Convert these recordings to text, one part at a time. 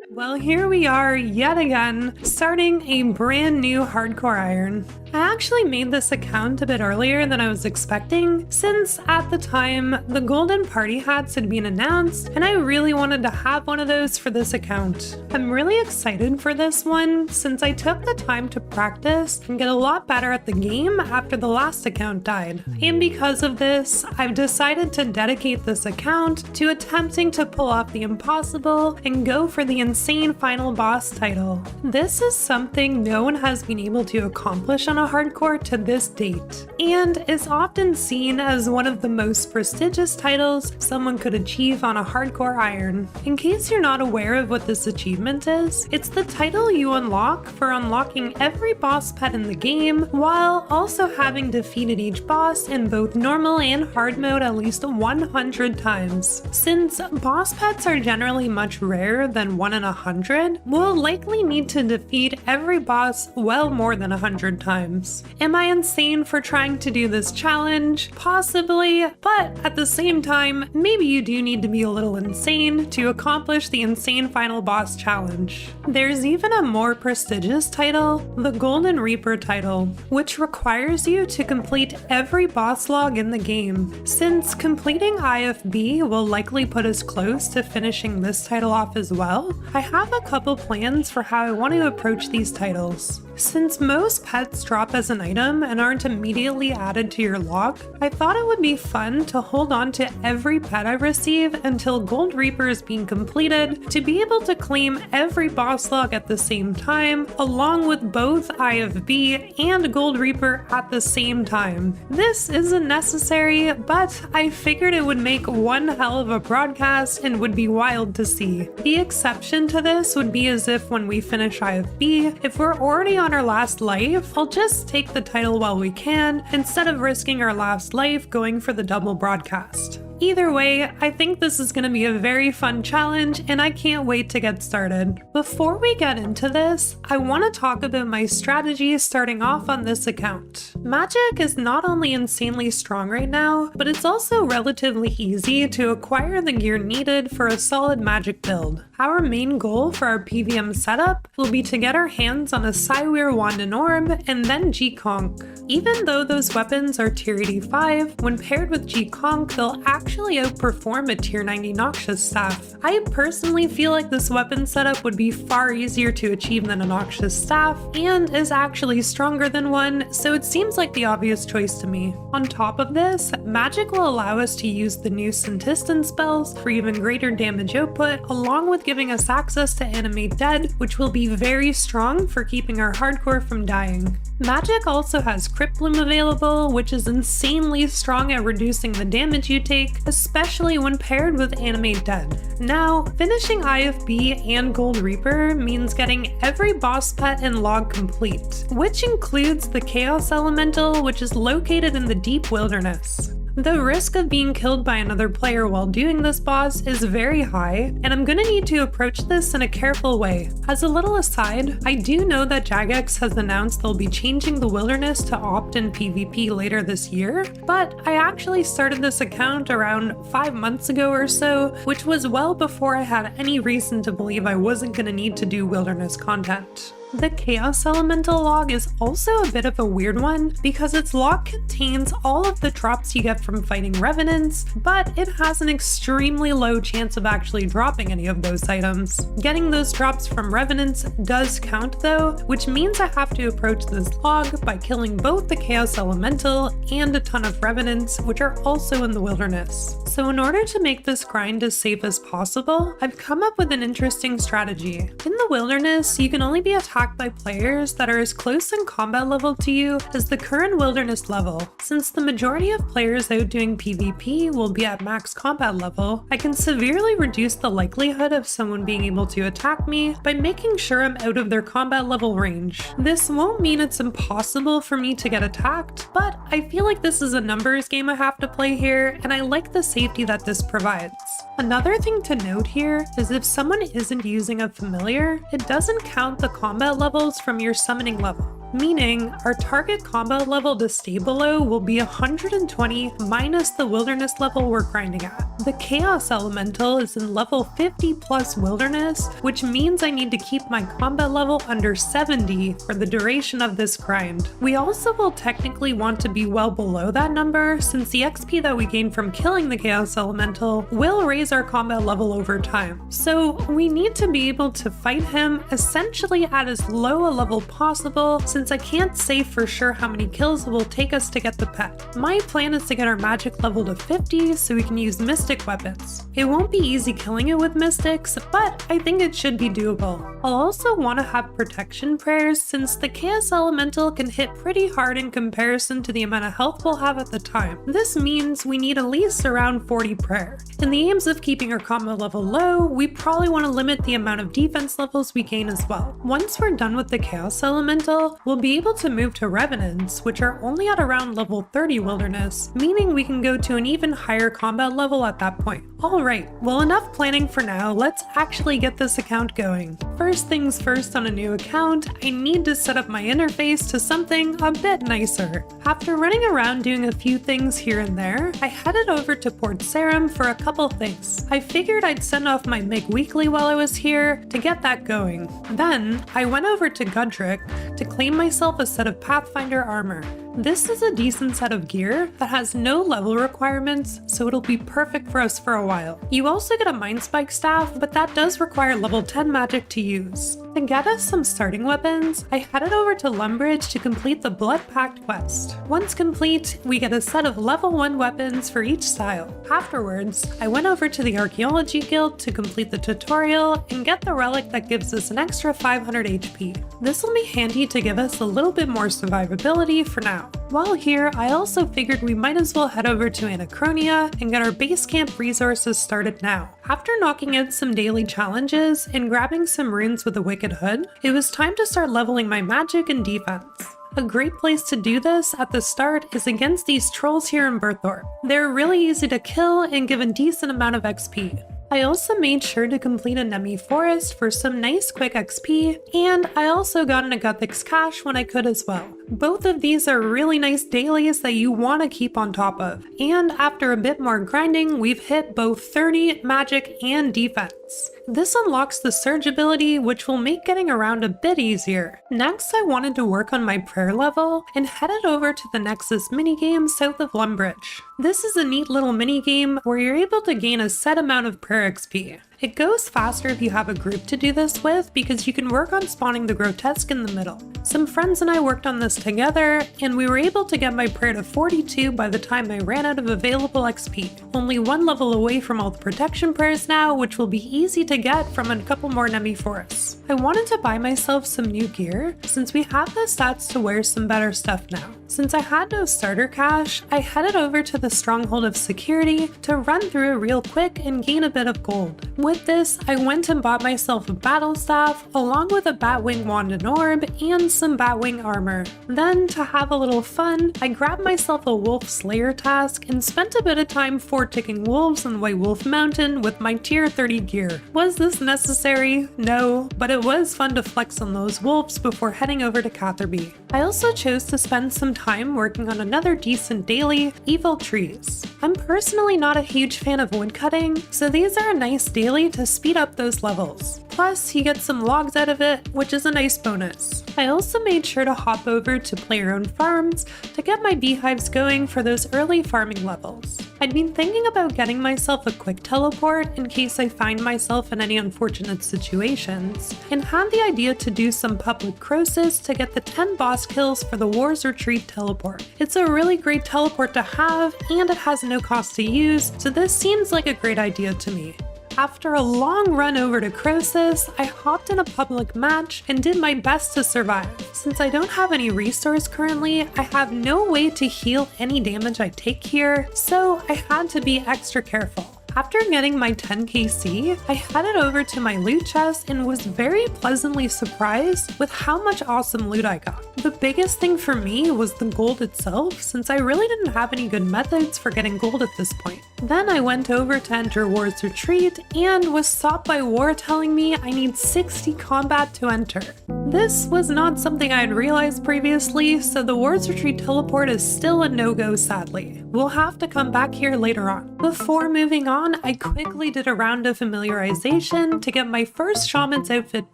Well, here we are yet again, starting a brand new hardcore iron. I actually made this account a bit earlier than I was expecting, since at the time, the golden party hats had been announced, and I really wanted to have one of those for this account. I'm really excited for this one, since I took the time to practice and get a lot better at the game after the last account died. And because of this, I've decided to dedicate this account to attempting to pull off the impossible and go for the insane final boss title. This is something no one has been able to accomplish on a hardcore to this date, and is often seen as one of the most prestigious titles someone could achieve on a hardcore iron. In case you're not aware of what this achievement is, it's the title you unlock for unlocking every boss pet in the game, while also having defeated each boss in both normal and hard mode at least 100 times. Since boss pets are generally much rarer than 1 in 100, we'll likely need to defeat every boss well more than 100 times. Am I insane for trying to do this challenge? Possibly, but at the same time, maybe you do need to be a little insane to accomplish the insane final boss challenge. There's even a more prestigious title, the Golden Reaper title, which requires you to complete every boss log in the game. Since completing IFB will likely put us close to finishing this title off as well, I have a couple plans for how I want to approach these titles. Since most pets drop as an item and aren't immediately added to your log, I thought it would be fun to hold on to every pet I receive until Gold Reaper is being completed to be able to claim every boss log at the same time, along with both IFB and Gold Reaper at the same time. This isn't necessary, but I figured it would make one hell of a broadcast and would be wild to see. The exception to this would be as if when we finish IFB, if we're already on our last life, I'll just take the title while we can, instead of risking our last life going for the double broadcast. Either way, I think this is going to be a very fun challenge, and I can't wait to get started. Before we get into this, I want to talk about my strategy starting off on this account. Magic is not only insanely strong right now, but it's also relatively easy to acquire the gear needed for a solid magic build. Our main goal for our PvM setup will be to get our hands on a Cywir Wand and Orb, and then G-Conch. Even though those weapons are tier 85, when paired with G-Conch, they'll actually outperform a tier 90 Noxious Staff. I personally feel like this weapon setup would be far easier to achieve than a Noxious Staff, and is actually stronger than one, so it seems like the obvious choice to me. On top of this, magic will allow us to use the new Syntistan spells for even greater damage output, along with giving us access to Animate Dead, which will be very strong for keeping our hardcore from dying. Magic also has Crypt Bloom available, which is insanely strong at reducing the damage you take, especially when paired with Animate Dead. Now, finishing IFB and Gold Reaper means getting every boss pet and log complete, which includes the Chaos Elemental, which is located in the Deep Wilderness. The risk of being killed by another player while doing this boss is very high, and I'm gonna need to approach this in a careful way. As a little aside, I do know that Jagex has announced they'll be changing the wilderness to opt-in PvP later this year, but I actually started this account around 5 months ago or so, which was well before I had any reason to believe I wasn't gonna need to do wilderness content. The Chaos Elemental log is also a bit of a weird one because its log contains all of the drops you get from fighting revenants, but it has an extremely low chance of actually dropping any of those items. Getting those drops from revenants does count though, which means I have to approach this log by killing both the Chaos Elemental and a ton of revenants, which are also in the wilderness. So in order to make this grind as safe as possible, I've come up with an interesting strategy. In the wilderness, you can only be attacked by players that are as close in combat level to you as the current wilderness level. Since the majority of players out doing PvP will be at max combat level, I can severely reduce the likelihood of someone being able to attack me by making sure I'm out of their combat level range. This won't mean it's impossible for me to get attacked, but I feel like this is a numbers game I have to play here, and I like the safety that this provides. Another thing to note here is if someone isn't using a familiar, it doesn't count the combat levels from your summoning level. meaning our target combat level to stay below will be 120 minus the wilderness level we're grinding at. The Chaos Elemental is in level 50 plus wilderness, which means I need to keep my combat level under 70 for the duration of this grind. We also will technically want to be well below that number, since the XP that we gain from killing the Chaos Elemental will raise our combat level over time. So we need to be able to fight him essentially at as low a level possible, since I can't say for sure how many kills it will take us to get the pet. My plan is to get our magic level to 50 so we can use mystic weapons. It won't be easy killing it with mystics, but I think it should be doable. I'll also want to have protection prayers, since the Chaos Elemental can hit pretty hard in comparison to the amount of health we'll have at the time. This means we need at least around 40 prayer. In the aims of keeping our combat level low, we probably want to limit the amount of defense levels we gain as well. Once we're done with the Chaos Elemental, we'll be able to move to Revenants, which are only at around level 30 wilderness, meaning we can go to an even higher combat level at that point. Alright, well, enough planning for now, let's actually get this account going. First things first, on a new account, I need to set up my interface to something a bit nicer. After running around doing a few things here and there, I headed over to Port Sarim for a couple things. I figured I'd send off my Meg Weekly while I was here to get that going. Then, I went over to Guthixian to claim myself a set of Pathfinder Armour. This is a decent set of gear that has no level requirements, so it'll be perfect for us for a while. You also get a Mind Spike staff, but that does require level 10 magic to use. To get us some starting weapons, I headed over to Lumbridge to complete the Blood Pact quest. Once complete, we get a set of level 1 weapons for each style. Afterwards, I went over to the Archaeology Guild to complete the tutorial and get the relic that gives us an extra 500 HP. This will be handy to give us a little bit more survivability for now. While here, I also figured we might as well head over to Anachronia and get our base camp resources started now. After knocking out some daily challenges and grabbing some runes with a Wicked Hood, it was time to start leveling my magic and defense. A great place to do this at the start is against these trolls here in Berthorpe. They're really easy to kill and give a decent amount of XP. I also made sure to complete a Nemi Forest for some nice quick XP, and I also got a Guthixian Cache when I could as well. Both of these are really nice dailies that you want to keep on top of, and after a bit more grinding, we've hit both 30 magic and defense. This unlocks the Surge ability, which will make getting around a bit easier. Next, I wanted to work on my prayer level and headed over to the Nexus minigame south of Lumbridge. This is a neat little minigame where you're able to gain a set amount of prayer XP. It goes faster if you have a group to do this with because you can work on spawning the grotesque in the middle. Some friends and I worked on this together, and we were able to get my prayer to 42 by the time I ran out of available XP. Only one level away from all the protection prayers now, which will be easy to get from a couple more Nemi Forests. I wanted to buy myself some new gear since we have the stats to wear some better stuff now. Since I had no starter cash, I headed over to the Stronghold of Security to run through it real quick and gain a bit of gold. With this, I went and bought myself a battle staff along with a batwing wand and orb and some batwing armor. Then, to have a little fun, I grabbed myself a wolf slayer task and spent a bit of time ticking wolves on White Wolf Mountain with my tier 30 gear. Was this necessary? No, but it was fun to flex on those wolves before heading over to Catherby. I also chose to spend some time working on another decent daily, Evil Trees. I'm personally not a huge fan of woodcutting, so these are a nice daily to speed up those levels. Plus, you get some logs out of it, which is a nice bonus. I also made sure to hop over to Play Your Own Farms to get my beehives going for those early farming levels. I'd been thinking about getting myself a quick teleport in case I find myself in any unfortunate situations, and had the idea to do some public Croesus to get the 10 boss kills for the War's Retreat teleport. It's a really great teleport to have, and it has no cost to use, so this seems like a great idea to me. After a long run over to Croesus, I hopped in a public match and did my best to survive. Since I don't have any resource currently, I have no way to heal any damage I take here, so I had to be extra careful. After getting my 10 KC, I headed over to my loot chest and was very pleasantly surprised with how much awesome loot I got. The biggest thing for me was the gold itself, since I really didn't have any good methods for getting gold at this point. Then I went over to enter War's Retreat and was stopped by War telling me I need 60 combat to enter. This was not something I had realized previously, so the War's Retreat teleport is still a no-go sadly. We'll have to come back here later on. Before moving on, I quickly did a round of familiarization to get my first Shaman's outfit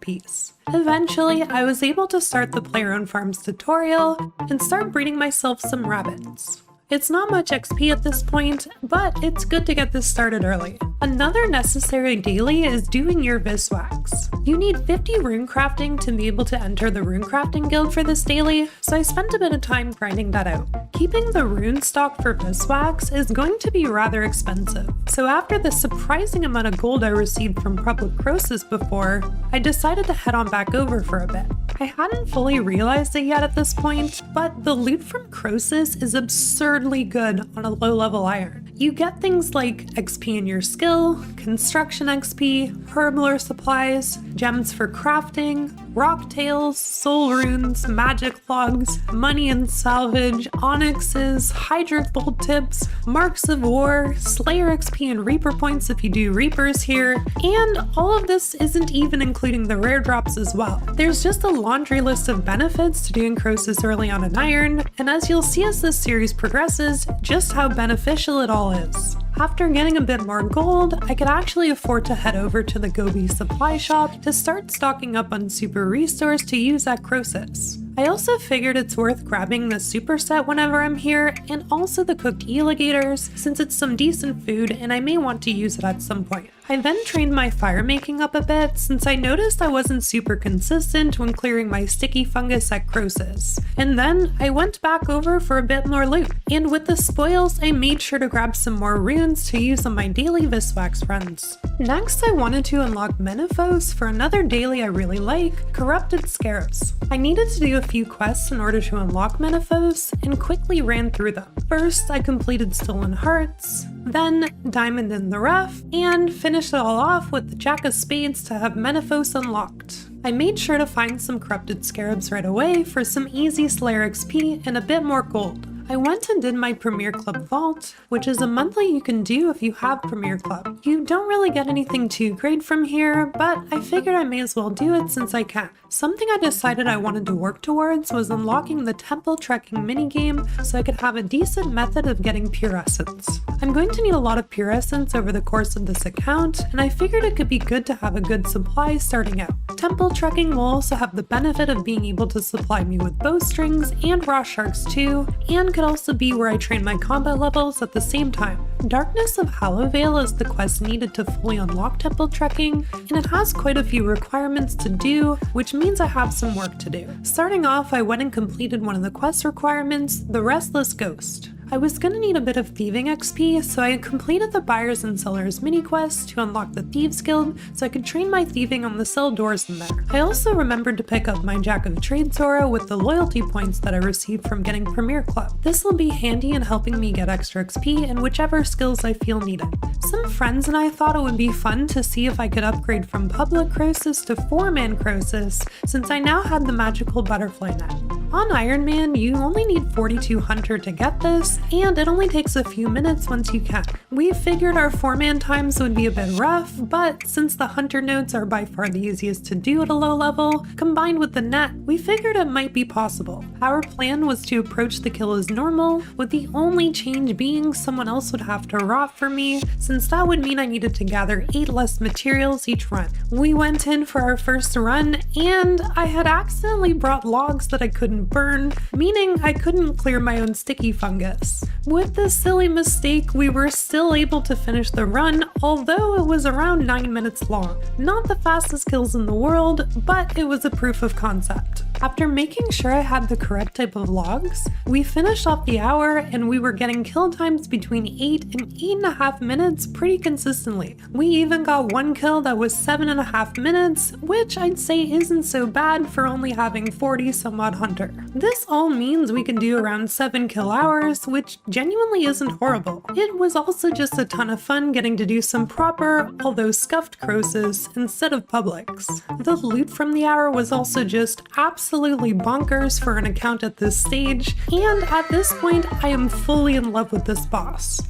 piece. Eventually, I was able to start the Player-Owned Farms tutorial and start breeding myself some rabbits. It's not much XP at this point, but it's good to get this started early. Another necessary daily is doing your Vis Wax. You need 50 rune crafting to be able to enter the rune crafting guild for this daily, so I spent a bit of time grinding that out. Keeping the rune stock for Vis Wax is going to be rather expensive, so after the surprising amount of gold I received from Public Croesus before, I decided to head on back over for a bit. I hadn't fully realized it yet at this point, but the loot from Croesus is absurdly good on a low-level iron. You get things like XP in your skill, construction XP, herblore supplies, gems for crafting, rock tails, soul runes, magic logs, money and salvage, onyxes, hydra gold tips, marks of war, slayer XP and reaper points if you do reapers here, and all of this isn't even including the rare drops as well. There's just a laundry list of benefits to doing Croesus early on in iron, and as you'll see as this series progresses, just how beneficial it all is. After getting a bit more gold, I could actually afford to head over to the Goebie supply shop to start stocking up on super restores to use at Croesus. I also figured it's worth grabbing the super set whenever I'm here, and also the cooked alligators, since it's some decent food and I may want to use it at some point. I then trained my firemaking up a bit since I noticed I wasn't super consistent when clearing my sticky fungus at Croesus. And then I went back over for a bit more loot. And with the spoils, I made sure to grab some more runes to use on my daily Vis Wax runs. Next, I wanted to unlock Menaphos for another daily I really like, Corrupted Scarabs. I needed to do a few quests in order to unlock Menaphos and quickly ran through them. First, I completed Stolen Hearts, then Diamond in the Rough, and finished it all off with the Jack of Spades to have Menaphos unlocked. I made sure to find some Corrupted Scarabs right away for some easy Slayer XP and a bit more gold. I went and did my Premier Club Vault, which is a monthly you can do if you have Premier Club. You don't really get anything too great from here, but I figured I may as well do it since I can. Something I decided I wanted to work towards was unlocking the temple trekking minigame so I could have a decent method of getting pure essence. I'm going to need a lot of pure essence over the course of this account, and I figured it could be good to have a good supply starting out. Temple trekking will also have the benefit of being able to supply me with bowstrings and raw sharks too, and could also be where I train my combat levels at the same time. Darkness of Hallowvale is the quest needed to fully unlock temple trekking, and it has quite a few requirements to do, which means I have some work to do. Starting off, I went and completed one of the quest requirements, the Restless Ghost. I was gonna need a bit of thieving XP, so I completed the Buyers and Sellers mini quest to unlock the Thieves Guild so I could train my thieving on the cell doors in there. I also remembered to pick up my Jack of Trades aura with the loyalty points that I received from getting Premier Club. This will be handy in helping me get extra XP in whichever skills I feel needed. Some friends and I thought it would be fun to see if I could upgrade from Public Croesus to Man Croesus since I now had the magical butterfly net. On Iron Man, you only need 4200 to get this, and it only takes a few minutes once you can. We figured our 4-man times would be a bit rough, but since the hunter nodes are by far the easiest to do at a low level, combined with the net, we figured it might be possible. Our plan was to approach the kill as normal, with the only change being someone else would have to rot for me, since that would mean I needed to gather 8 less materials each run. We went in for our first run, and I had accidentally brought logs that I couldn't burn, meaning I couldn't clear my own sticky fungus. With this silly mistake, we were still able to finish the run, although it was around 9 minutes long. Not the fastest kills in the world, but it was a proof of concept. After making sure I had the correct type of logs, we finished off the hour and we were getting kill times between 8 and 8.5 minutes pretty consistently. We even got one kill that was 7.5 minutes, which I'd say isn't so bad for only having 40 some odd hunter. This all means we can do around 7 kill hours, which genuinely isn't horrible. It was also just a ton of fun getting to do some proper, although scuffed Croesus instead of publics. The loot from the hour was also just absolutely bonkers for an account at this stage, and at this point I am fully in love with this boss.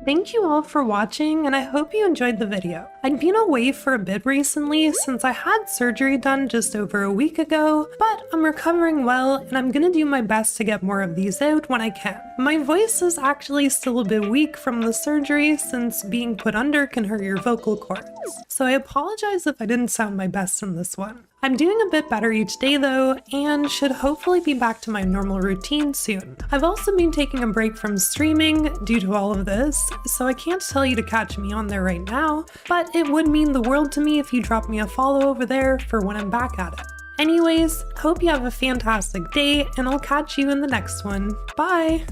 Thank you all for watching, and I hope you enjoyed the video. I'd been away for a bit recently since I had surgery done just over a week ago, but I'm recovering well and I'm gonna do my best to get more of these out when I can. My voice is actually still a bit weak from the surgery since being put under can hurt your vocal cords, so I apologize if I didn't sound my best in this one. I'm doing a bit better each day though, and should hopefully be back to my normal routine soon. I've also been taking a break from streaming due to all of this, so I can't tell you to catch me on there right now, but it would mean the world to me if you drop me a follow over there for when I'm back at it. Anyways, hope you have a fantastic day, and I'll catch you in the next one. Bye!